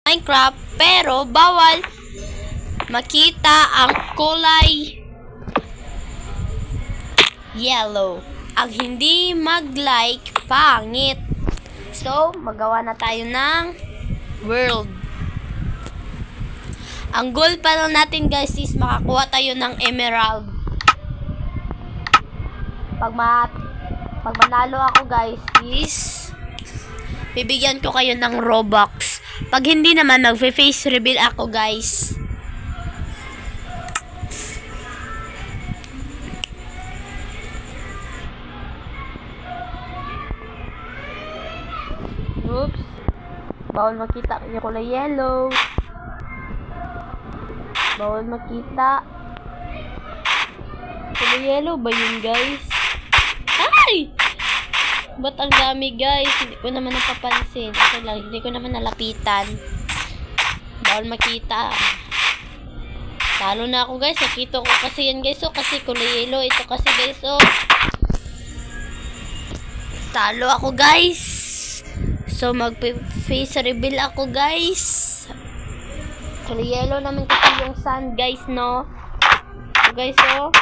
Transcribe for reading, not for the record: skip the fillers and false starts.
Minecraft, pero bawal makita ang kulay yellow. Ang hindi mag-like, pangit. So, magawa na tayo ng world. Ang goal pa lang natin guys is makakuha tayo ng emerald. Pag manalo ako guys is bibigyan ko kayo ng Robux. Pag hindi naman, mag-face reveal ako guys. Oops. Bawal makita yung kulay yellow. Bawal makita. Kulay yellow ba yun guys? Ay! Ba't ang dami guys? Hindi ko naman napapansin. Okay lang, hindi ko naman nalapitan. Bawal makita. Talo na ako guys. Nakita ko kasi yan guys. So, kasi kulay yellow. Ito kasi guys. So, talo ako guys. So, mag-face reveal ako guys. Kulay yellow naman kasi yung sun guys, no? So, guys, so,